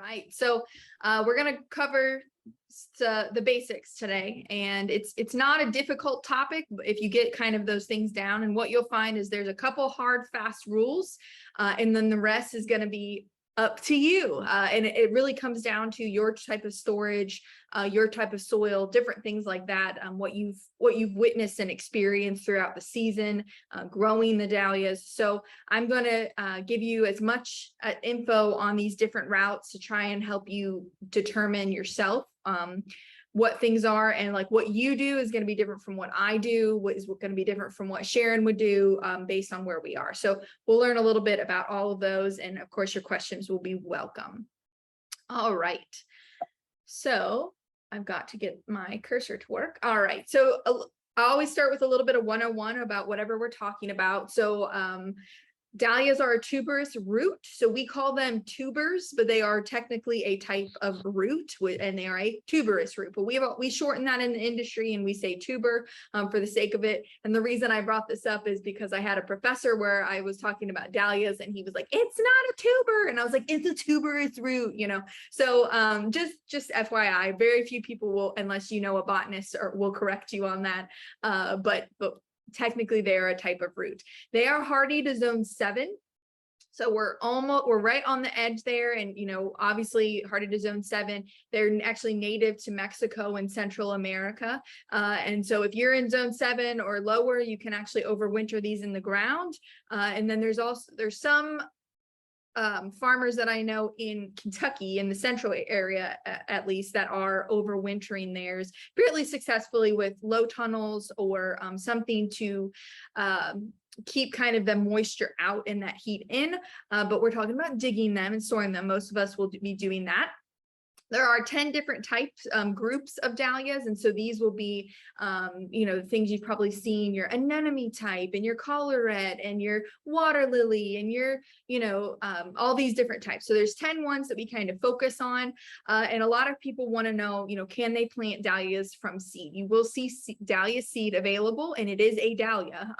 right, so we're going to cover the basics today, and it's not a difficult topic if you get kind of those things down. And what you'll find is there's a couple hard, fast rules, and then the rest is going to be up to you. And it really comes down to your type of storage, your type of soil, different things like that. What you've witnessed and experienced throughout the season, growing the dahlias. So I'm going to give you as much info on these different routes to try and help you determine yourself what things are, and like what you do is going to be different from what I do, what is going to be different from what Sharon would do, based on where we are. So we'll learn a little bit about all of those, and of course your questions will be welcome. All right, so I've got to get my cursor to work. All right, so I always start with a little bit of 101 about whatever we're talking about. So dahlias are a tuberous root, so we call them tubers, but they are technically a type of root, and they are a tuberous root. But we shorten that in the industry and we say tuber for the sake of it. And the reason I brought this up is because I had a professor where I was talking about dahlias, and he was like, "It's not a tuber," and I was like, "It's a tuberous root," you know. So just FYI, very few people will, unless you know a botanist, or will correct you on that. But technically they are a type of root. They are hardy to zone 7. So we're right on the edge there. And, you know, obviously hardy to zone 7, they're actually native to Mexico and Central America. And so if you're in zone 7 or lower, you can actually overwinter these in the ground. And then there's some farmers that I know in Kentucky, in the central area at least, that are overwintering theirs fairly successfully with low tunnels or something to keep kind of the moisture out and that heat in. But we're talking about digging them and storing them. Most of us will be doing that. There are 10 different types, groups of dahlias. And so these will be, you know, the things you've probably seen, your anemone type and your collar red and your water lily and your, you know, all these different types. So there's 10 ones that we kind of focus on. And a lot of people want to know, you know, can they plant dahlias from seed? You will see dahlia seed available, and it is a dahlia.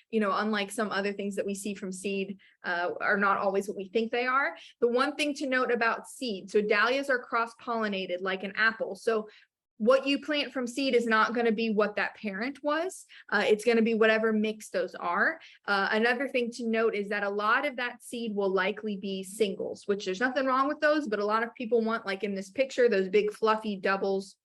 You know, unlike some other things that we see from seed, are not always what we think they are. The one thing to note about seed, so dahlias are cross-pollinated like an apple. So what you plant from seed is not going to be what that parent was. It's going to be whatever mix those are. Another thing to note is that a lot of that seed will likely be singles, which there's nothing wrong with those, but a lot of people want, like in this picture, those big fluffy doubles,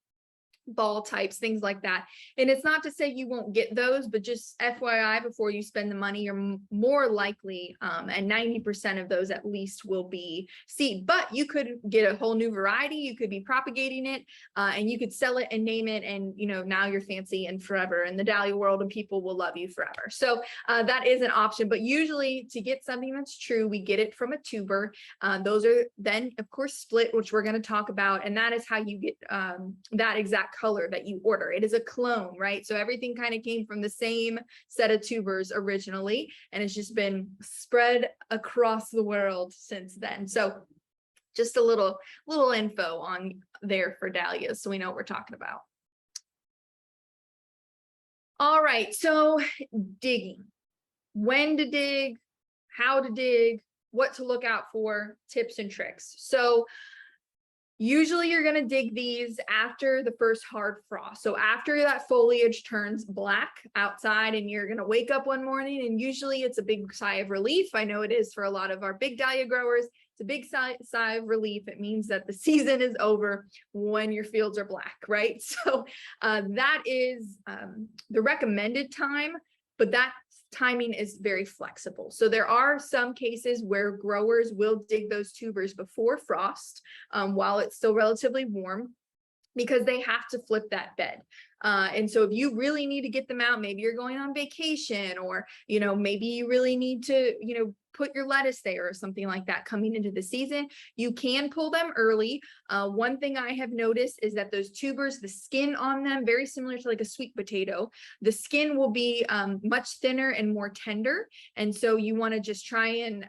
ball types, things like that. And it's not to say you won't get those, but just FYI, before you spend the money, you're more likely, and 90% of those at least will be seed. But you could get a whole new variety, you could be propagating it, and you could sell it and name it, and you know, now you're fancy and forever in the dahlia world, and people will love you forever. So that is an option. But usually to get something that's true, we get it from a tuber. Those are then of course split, which we're going to talk about, and that is how you get that exact color that you order. It is a clone, right? So everything kind of came from the same set of tubers originally, and it's just been spread across the world since then. So just a little info on there for dahlias, so we know what we're talking about. All right, so digging, when to dig, how to dig, what to look out for, tips and tricks. So usually you're going to dig these after the first hard frost. So after that foliage turns black outside, and you're going to wake up one morning, and usually it's a big sigh of relief. I know it is for a lot of our big dahlia growers. It's a big sigh of relief. It means that the season is over when your fields are black, right? So that is the recommended time, but that timing is very flexible. So there are some cases where growers will dig those tubers before frost, while it's still relatively warm, because they have to flip that bed. And so if you really need to get them out, maybe you're going on vacation, or, you know, maybe you really need to, you know, put your lettuce there or something like that coming into the season, you can pull them early. One thing I have noticed is that those tubers, the skin on them, very similar to like a sweet potato, the skin will be much thinner and more tender. And so you want to just try and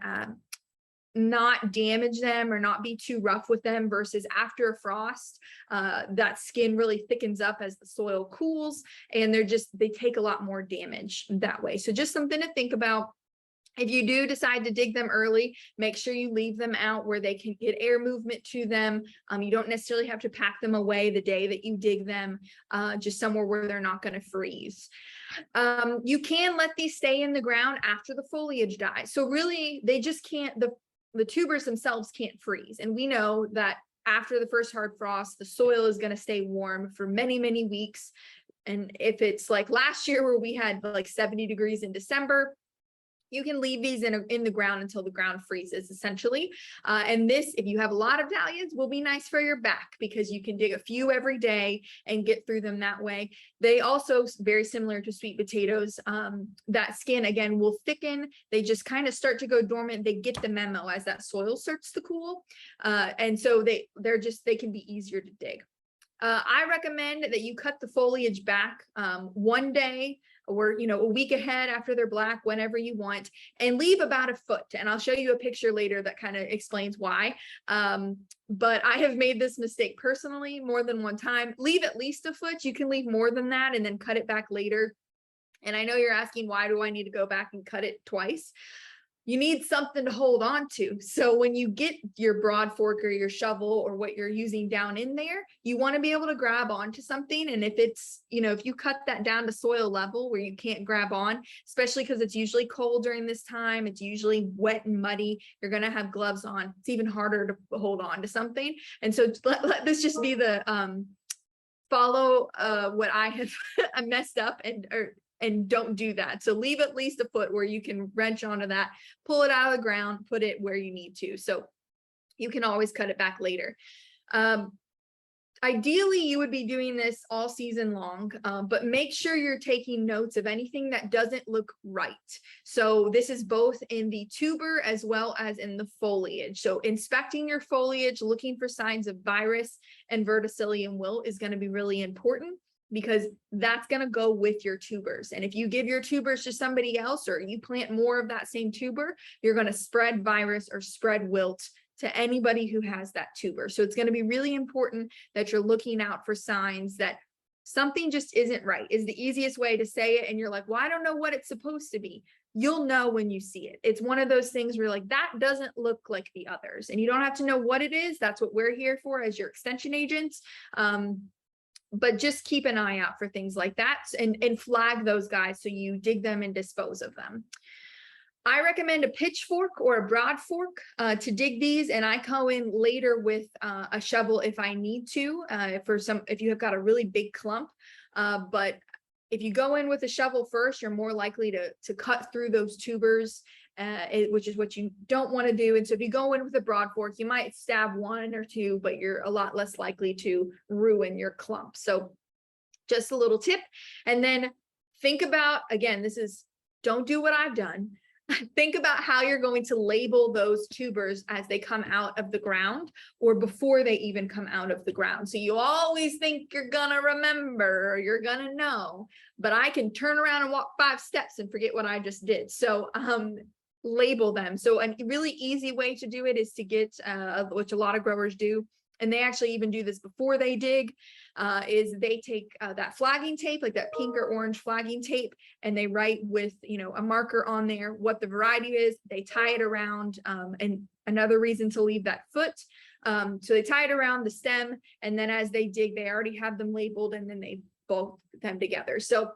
not damage them or not be too rough with them, versus after a frost, that skin really thickens up as the soil cools, and they take a lot more damage that way. So just something to think about. If you do decide to dig them early, make sure you leave them out where they can get air movement to them. You don't necessarily have to pack them away the day that you dig them, just somewhere where they're not going to freeze. You can let these stay in the ground after the foliage dies. So really, they just can't, the tubers themselves can't freeze. And we know that after the first hard frost, the soil is going to stay warm for many, many weeks. And if it's like last year where we had like 70 degrees in December, you can leave these in the ground until the ground freezes, essentially. And this, if you have a lot of dahlias, will be nice for your back because you can dig a few every day and get through them that way. They also, very similar to sweet potatoes, that skin, again, will thicken. They just kind of start to go dormant. They get the memo as that soil starts to cool. And so they can be easier to dig. I recommend that you cut the foliage back one day or, a week ahead after they're black, whenever you want, and leave about a foot. And I'll show you a picture later that kind of explains why. But I have made this mistake personally more than one time. Leave at least a foot. You can leave more than that and then cut it back later. And I know you're asking, why do I need to go back and cut it twice? You need something to hold on to. So when you get your broad fork or your shovel or what you're using down in there, you want to be able to grab onto something. And if it's, if you cut that down to soil level where you can't grab on, especially because it's usually cold during this time, it's usually wet and muddy, you're going to have gloves on. It's even harder to hold on to something. And so let this just be the follow what I have messed up and don't do that. So leave at least a foot where you can wrench onto that, pull it out of the ground, put it where you need to. So you can always cut it back later. Ideally, you would be doing this all season long, but make sure you're taking notes of anything that doesn't look right. So this is both in the tuber as well as in the foliage. So inspecting your foliage, looking for signs of virus and verticillium wilt is going to be really important, because that's going to go with your tubers. And if you give your tubers to somebody else, or you plant more of that same tuber, you're going to spread virus or spread wilt to anybody who has that tuber. So it's going to be really important that you're looking out for signs that something just isn't right, is the easiest way to say it. And you're like, well, I don't know what it's supposed to be. You'll know when you see it. It's one of those things where you're like, that doesn't look like the others. And you don't have to know what it is. That's what we're here for as your extension agents. But just keep an eye out for things like that and flag those guys so you dig them and dispose of them. I recommend a pitchfork or a broad fork to dig these, and I go in later with a shovel if I need to, if you have got a really big clump. But if you go in with a shovel first, you're more likely to cut through those tubers, which is what you don't want to do. And so if you go in with a broad fork, you might stab one or two, but you're a lot less likely to ruin your clump. So just a little tip. And then think about, again, don't do what I've done. Think about how you're going to label those tubers as they come out of the ground or before they even come out of the ground. So you always think you're gonna remember or you're gonna know, but I can turn around and walk 5 steps and forget what I just did. So label them. So a really easy way to do it is to get, which a lot of growers do, and they actually even do this before they dig, is they take that flagging tape, like that pink or orange flagging tape, and they write with, a marker on there what the variety is. They tie it around, and another reason to leave that foot. So they tie it around the stem, and then as they dig, they already have them labeled, and then they bolt them together. So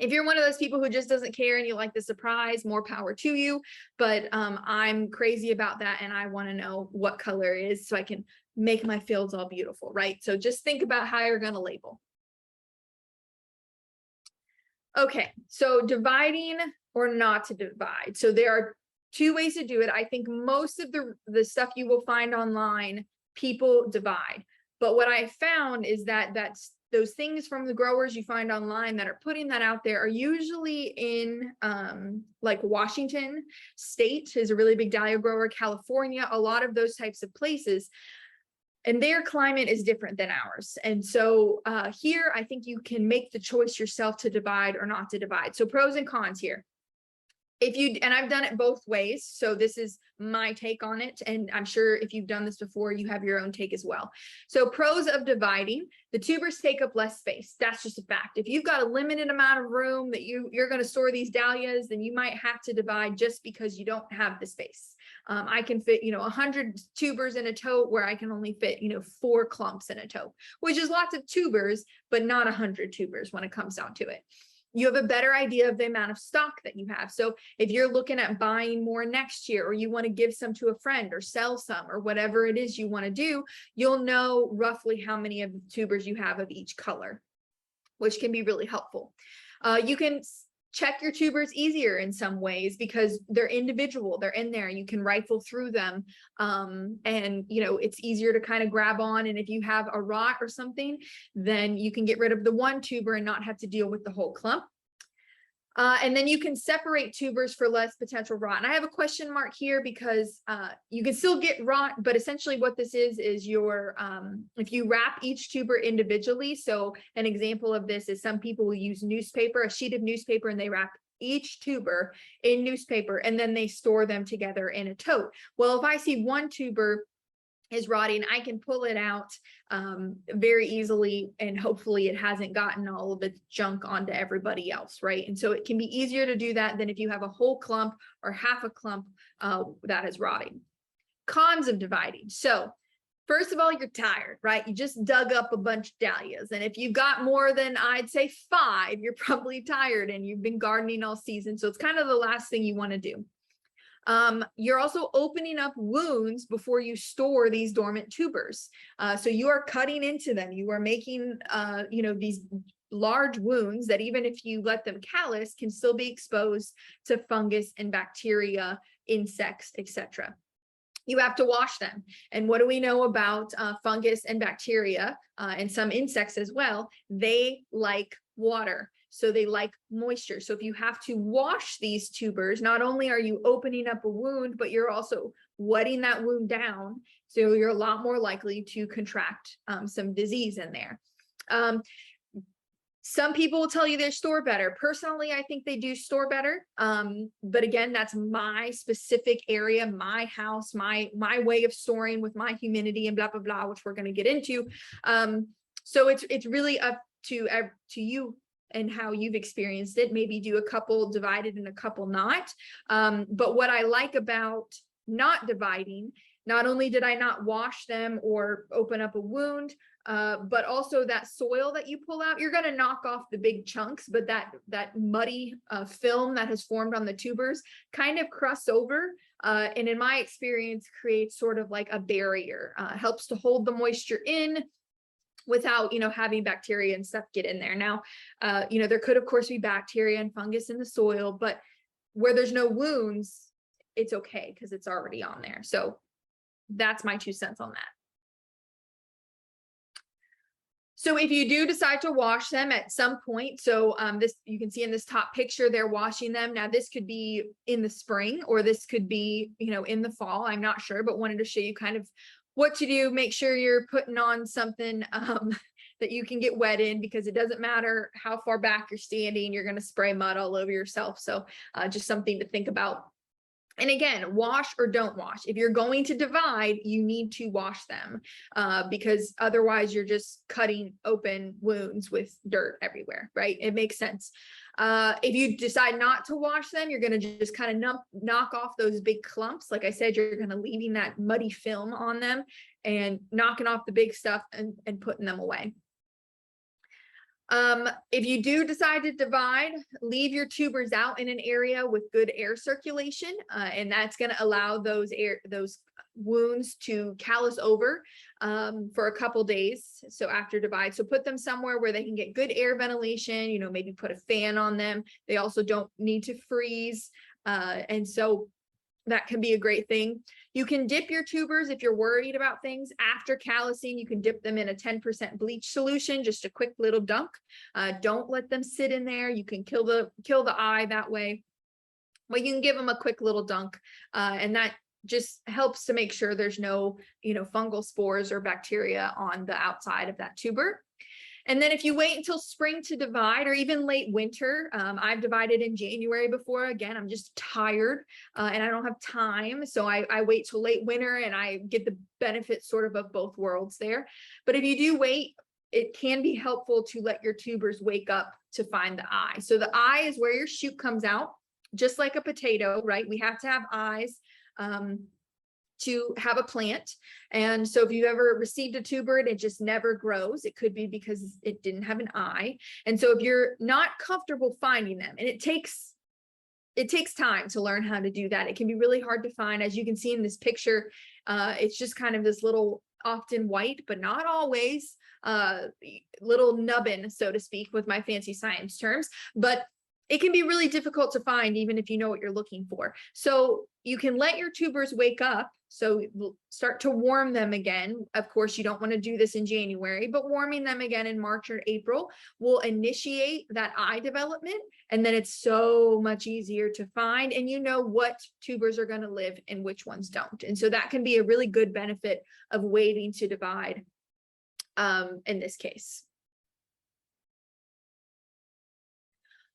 if you're one of those people who just doesn't care and you like the surprise, more power to you. But I'm crazy about that, and I want to know what color it is so I can make my fields all beautiful, right? So just think about how you're going to label. Okay, so dividing or not to divide. So there are 2 ways to do it. I think most of the stuff you will find online, people divide. But what I found is that those things from the growers you find online that are putting that out there are usually in like Washington State is a really big dahlia grower, California, a lot of those types of places. And their climate is different than ours. And so here, I think you can make the choice yourself to divide or not to divide. So pros and cons here. and I've done it both ways, so this is my take on it, and I'm sure if you've done this before, you have your own take as well. So pros of dividing: the tubers take up less space. That's just a fact. If you've got a limited amount of room that you're going to store these dahlias, then you might have to divide just because you don't have the space. I can fit, 100 tubers in a tote where I can only fit, 4 clumps in a tote, which is lots of tubers, but not 100 tubers when it comes down to it. You have a better idea of the amount of stock that you have. So if you're looking at buying more next year, or you want to give some to a friend or sell some, or whatever it is you want to do, you'll know roughly how many of the tubers you have of each color, which can be really helpful. You can check your tubers easier in some ways because they're individual. They're in there. You can rifle through them. And, it's easier to kind of grab on. And if you have a rot or something, then you can get rid of the one tuber and not have to deal with the whole clump. And then you can separate tubers for less potential rot. And I have a question mark here because you can still get rot, but essentially what this is your, if you wrap each tuber individually. So an example of this is some people will use newspaper, a sheet of newspaper, and they wrap each tuber in newspaper, and then they store them together in a tote. Well, if I see one tuber is rotting, I can pull it out very easily, and hopefully it hasn't gotten all of its junk onto everybody else, right? And so it can be easier to do that than if you have a whole clump or half a clump that is rotting. Cons of dividing. So first of all, you're tired, right? You just dug up a bunch of dahlias, and if you've got more than, I'd say, 5, you're probably tired and you've been gardening all season, so it's kind of the last thing you want to do. You're also opening up wounds before you store these dormant tubers. So you are cutting into them. You are making, these large wounds that even if you let them callus can still be exposed to fungus and bacteria, insects, etc. You have to wash them. And what do we know about fungus and bacteria and some insects as well? They like water. So they like moisture. So if you have to wash these tubers, not only are you opening up a wound, but you're also wetting that wound down. So you're a lot more likely to contract some disease in there. Some people will tell you they store better. Personally, I think they do store better. But again, that's my specific area, my house, my way of storing with my humidity and blah, blah, blah, which we're going to get into. So it's really up to you and how you've experienced it. Maybe do a couple divided and a couple not. But what I like about not dividing, not only did I not wash them or open up a wound, but also that soil that you pull out, you're going to knock off the big chunks, but that muddy film that has formed on the tubers kind of crusts over. And in my experience, creates sort of like a barrier, helps to hold the moisture in without, having bacteria and stuff get in there. Now, there could, of course, be bacteria and fungus in the soil, but where there's no wounds, it's okay because it's already on there. So that's my 2 cents on that. So if you do decide to wash them at some point, so this, you can see in this top picture, they're washing them. Now this could be in the spring, or this could be, in the fall. I'm not sure, but wanted to show you kind of what to do. Make sure you're putting on something that you can get wet in, because it doesn't matter how far back you're standing, you're going to spray mud all over yourself. So just something to think about. And again, wash or don't wash. If you're going to divide, you need to wash them because otherwise you're just cutting open wounds with dirt everywhere, right? It makes sense. If you decide not to wash them, you're going to just kind of knock off those big clumps. Like I said, you're going to leaving that muddy film on them and knocking off the big stuff and putting them away. If you do decide to divide, leave your tubers out in an area with good air circulation, and that's going to allow those wounds to callus over for a couple days. So after divide, so put them somewhere where they can get good air ventilation, maybe put a fan on them. They also don't need to freeze. And so that can be a great thing. You can dip your tubers if you're worried about things after callusing. You can dip them in a 10% bleach solution, just a quick little dunk. Don't let them sit in there. You can kill the eye that way. But you can give them a quick little dunk, and that just helps to make sure there's no, fungal spores or bacteria on the outside of that tuber. And then if you wait until spring to divide, or even late winter, I've divided in January before. Again, I'm just tired and I don't have time. So I wait till late winter and I get the benefit sort of both worlds there. But if you do wait, it can be helpful to let your tubers wake up to find the eye. So the eye is where your shoot comes out, just like a potato, right? We have to have eyes to have a plant. And so if you've ever received a tuber and it just never grows, it could be because it didn't have an eye. And so if you're not comfortable finding them, and it takes time to learn how to do that. It can be really hard to find. As you can see in this picture, it's just kind of this little, often white, but not always, little nubbin, so to speak, with my fancy science terms. But it can be really difficult to find even if you know what you're looking for. So you can let your tubers wake up. So start to warm them again. Of course, you don't want to do this in January, but warming them again in March or April will initiate that eye development. And then it's so much easier to find, and you know what tubers are going to live and which ones don't. And so that can be a really good benefit of waiting to divide in this case.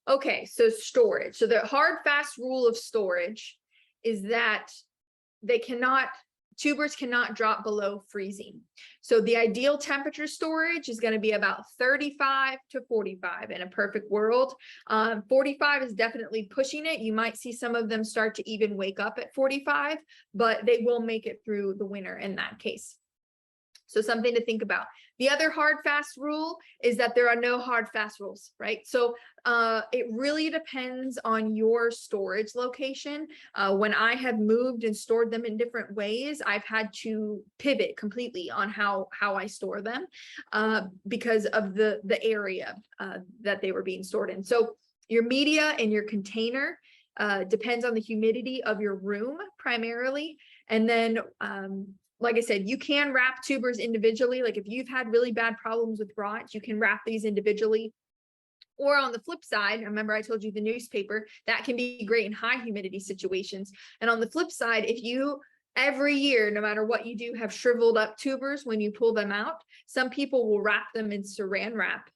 Okay, so storage. So the hard, fast rule of storage is that tubers cannot drop below freezing. So the ideal temperature storage is going to be about 35 to 45 in a perfect world. 45 is definitely pushing it. You might see some of them start to even wake up at 45, but they will make it through the winter in that case. So something to think about. The other hard, fast rule is that there are no hard, fast rules, right? So it really depends on your storage location. When I have moved and stored them in different ways, I've had to pivot completely on how I store them because of the area that they were being stored in. So your media and your container depends on the humidity of your room primarily. And then like I said, you can wrap tubers individually. Like if you've had really bad problems with rot, you can wrap these individually. Or on the flip side, remember I told you the newspaper, that can be great in high humidity situations. And on the flip side, if you every year, no matter what you do, have shriveled up tubers when you pull them out, some people will wrap them in saran wrap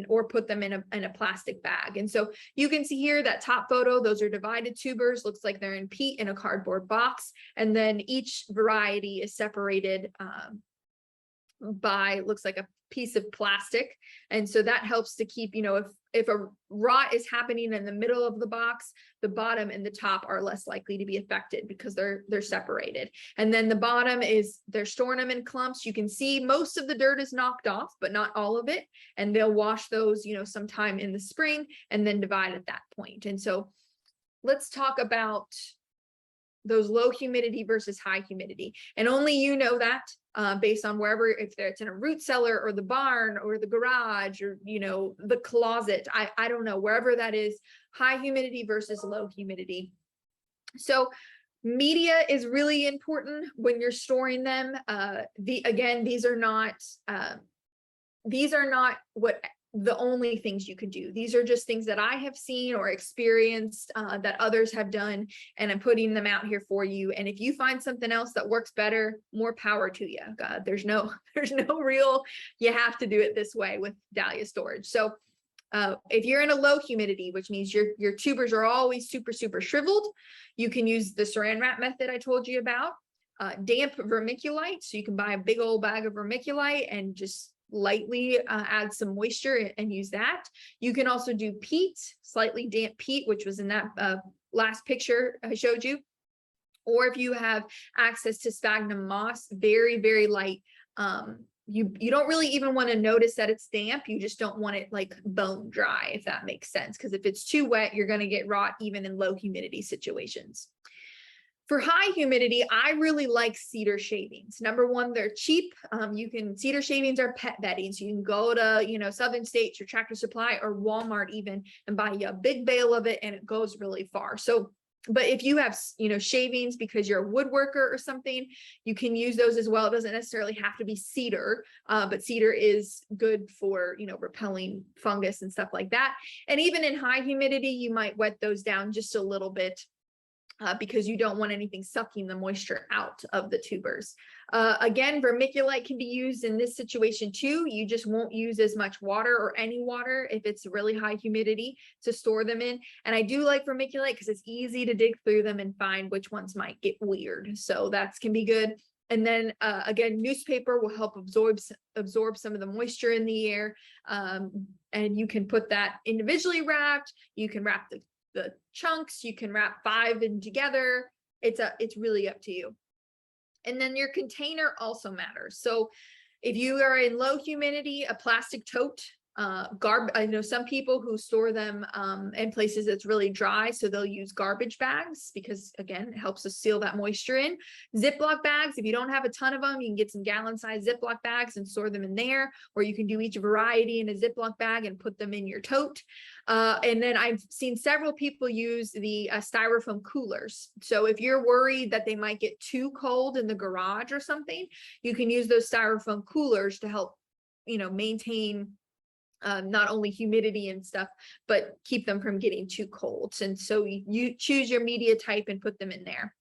or put them in a plastic bag. And so you can see here that top photo, those are divided tubers, looks like they're in peat in a cardboard box. And then each variety is separated by, looks like a piece of plastic. And so that helps to keep, if a rot is happening in the middle of the box, the bottom and the top are less likely to be affected because they're separated. And then the bottom is, they're storing them in clumps. You can see most of the dirt is knocked off, but not all of it. And they'll wash those, sometime in the spring and then divide at that point. And so let's talk about those low humidity versus high humidity. And only you know that based on wherever, if it's in a root cellar or the barn or the garage or, the closet, I don't know, wherever that is, high humidity versus low humidity. So media is really important when you're storing them. These are not what the only things you can do. These are just things that I have seen or experienced that others have done, and I'm putting them out here for you. And if you find something else that works better, more power to you. God, there's no real, you have to do it this way with Dahlia storage. So if you're in a low humidity, which means your tubers are always super, super shriveled, you can use the saran wrap method I told you about. Damp vermiculite. So you can buy a big old bag of vermiculite and just lightly add some moisture and use that. You can also do peat, slightly damp peat, which was in that last picture I showed you. Or if you have access to sphagnum moss, very, very light. You don't really even want to notice that it's damp. You just don't want it like bone dry, if that makes sense. Because if it's too wet, you're going to get rot even in low humidity situations. For high humidity, I really like cedar shavings. Number one, they're cheap. Cedar shavings are pet bedding. So you can go to, Southern States or Tractor Supply or Walmart even and buy you a big bale of it, and it goes really far. So, but if you have, shavings because you're a woodworker or something, you can use those as well. It doesn't necessarily have to be cedar, but cedar is good for, repelling fungus and stuff like that. And even in high humidity, you might wet those down just a little bit because you don't want anything sucking the moisture out of the tubers. Again, vermiculite can be used in this situation too. You just won't use as much water or any water if it's really high humidity to store them in. And I do like vermiculite because it's easy to dig through them and find which ones might get weird. So that can be good. And then again, newspaper will help absorb some of the moisture in the air. And you can put that individually wrapped. You can wrap the chunks, you can wrap 5 in together. It's really up to you. And then your container also matters. So if you are in low humidity, a plastic tote, I know some people who store them in places that's really dry, so they'll use garbage bags because again, it helps to seal that moisture in. Ziploc bags, if you don't have a ton of them, you can get some gallon-sized Ziploc bags and store them in there, or you can do each variety in a Ziploc bag and put them in your tote. And then I've seen several people use the styrofoam coolers. So if you're worried that they might get too cold in the garage or something, you can use those styrofoam coolers to help, maintain not only humidity and stuff, but keep them from getting too cold. And so you choose your media type and put them in there.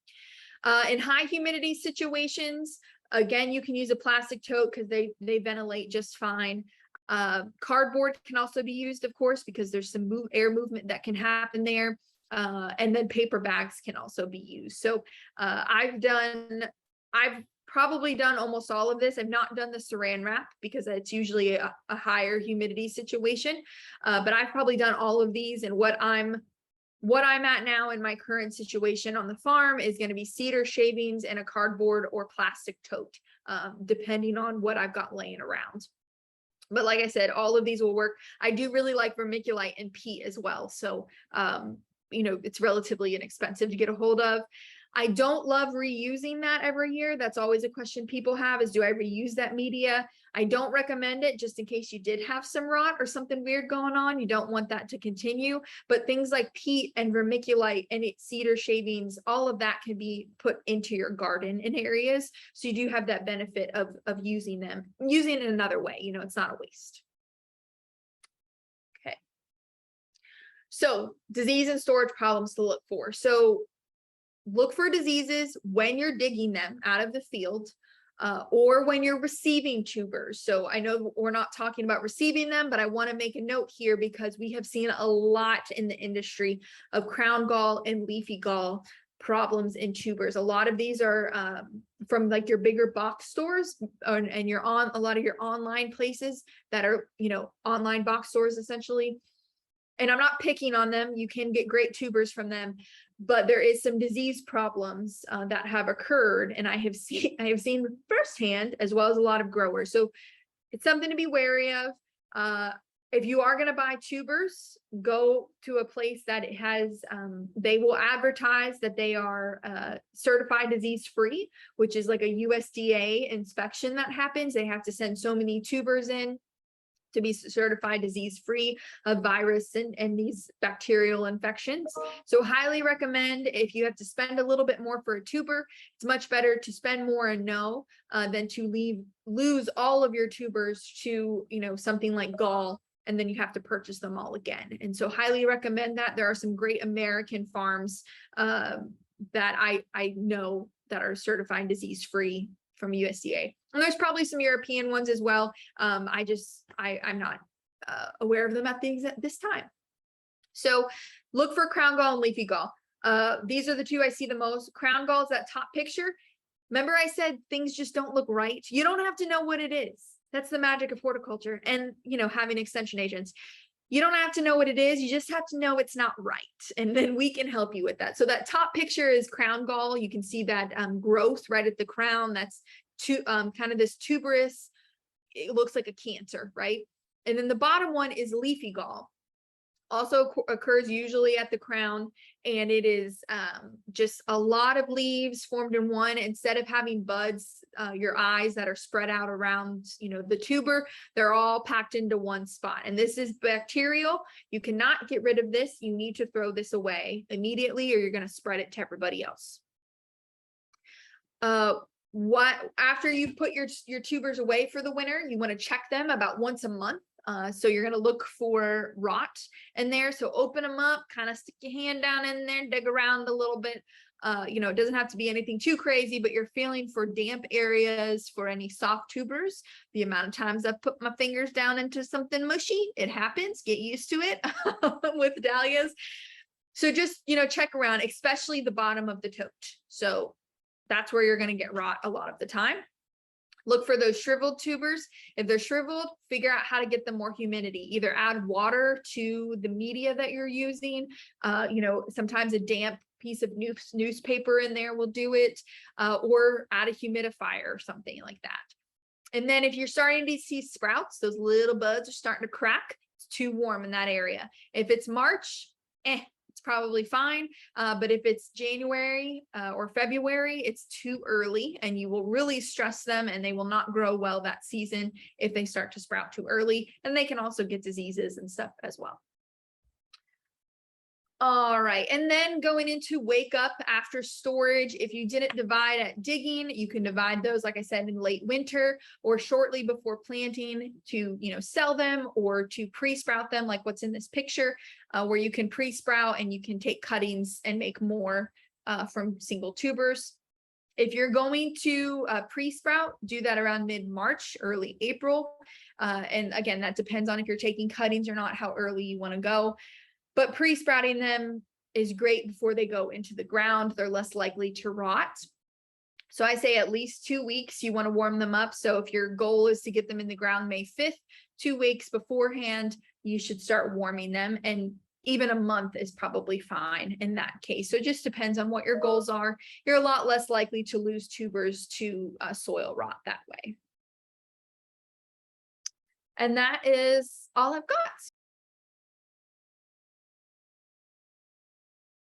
In high humidity situations, again, you can use a plastic tote because they ventilate just fine. Cardboard can also be used, of course, because there's some air movement that can happen there. And then paper bags can also be used. So I've probably done almost all of this. I've not done the saran wrap because it's usually a higher humidity situation. But I've probably done all of these, and what I'm at now in my current situation on the farm is going to be cedar shavings and a cardboard or plastic tote, depending on what I've got laying around. But like I said, all of these will work. I do really like vermiculite and peat as well. So, it's relatively inexpensive to get a hold of. I don't love reusing that every year. That's always a question people have is, do I reuse that media? I don't recommend it just in case you did have some rot or something weird going on. You don't want that to continue. But things like peat and vermiculite and cedar shavings, all of that can be put into your garden in areas. So you do have that benefit of using it another way. It's not a waste. Okay. So disease and storage problems to look for. So look for diseases when you're digging them out of the field or when you're receiving tubers. So I know we're not talking about receiving them, but I want to make a note here because we have seen a lot in the industry of crown gall and leafy gall problems in tubers. A lot of these are from like your bigger box stores and you're on a lot of your online places that are, online box stores essentially. And I'm not picking on them. You can get great tubers from them, but there is some disease problems that have occurred, and I have seen firsthand, as well as a lot of growers. So it's something to be wary of. If you are going to buy tubers, go to a place that it has. They will advertise that they are certified disease-free, which is like a USDA inspection that happens. They have to send so many tubers in to be certified disease-free of virus and these bacterial infections. So highly recommend, if you have to spend a little bit more for a tuber, it's much better to spend more and know than to lose all of your tubers to, something like gall, and then you have to purchase them all again. And so highly recommend that. There are some great American farms that I know that are certified disease-free from USDA. And there's probably some European ones as well. I'm not aware of them at this time. So look for crown gall and leafy gall. These are the two I see the most. Crown gall is that top picture. Remember I said things just don't look right. You don't have to know what it is. That's the magic of horticulture and, having extension agents. You don't have to know what it is. You just have to know it's not right. And then we can help you with that. So that top picture is crown gall. You can see that growth right at the crown. That's kind of this tuberous. It looks like a cancer, right? And then the bottom one is leafy gall. Also occurs usually at the crown, and it is just a lot of leaves formed in one. Instead of having buds, your eyes that are spread out around, the tuber, they're all packed into one spot. And this is bacterial. You cannot get rid of this. You need to throw this away immediately, or you're going to spread it to everybody else. After you've put your tubers away for the winter, you want to check them about once a month. So you're going to look for rot in there. So open them up, kind of stick your hand down in there, dig around a little bit. It doesn't have to be anything too crazy, but you're feeling for damp areas, for any soft tubers. The amount of times I've put my fingers down into something mushy, it happens. Get used to it with dahlias. So just, check around, especially the bottom of the tote. So that's where you're going to get rot a lot of the time. Look for those shriveled tubers. If they're shriveled, figure out how to get them more humidity. Either add water to the media that you're using. Sometimes a damp piece of newspaper in there will do it, or add a humidifier or something like that. And then if you're starting to see sprouts, those little buds are starting to crack, it's too warm in that area. If it's March, it's probably fine. But if it's January or February, it's too early, and you will really stress them, and they will not grow well that season if they start to sprout too early. And they can also get diseases and stuff as well. All right, and then going into wake up after storage, if you didn't divide at digging, you can divide those, like I said, in late winter or shortly before planting to, sell them or to pre-sprout them, like what's in this picture, where you can pre-sprout and you can take cuttings and make more from single tubers. If you're going to pre-sprout, do that around mid-March, early April. And again, that depends on if you're taking cuttings or not, how early you want to go. But pre-sprouting them is great before they go into the ground. They're less likely to rot. So I say at least 2 weeks, you want to warm them up. So if your goal is to get them in the ground May 5th, 2 weeks beforehand, you should start warming them. And even a month is probably fine in that case. So it just depends on what your goals are. You're a lot less likely to lose tubers to soil rot that way. And that is all I've got.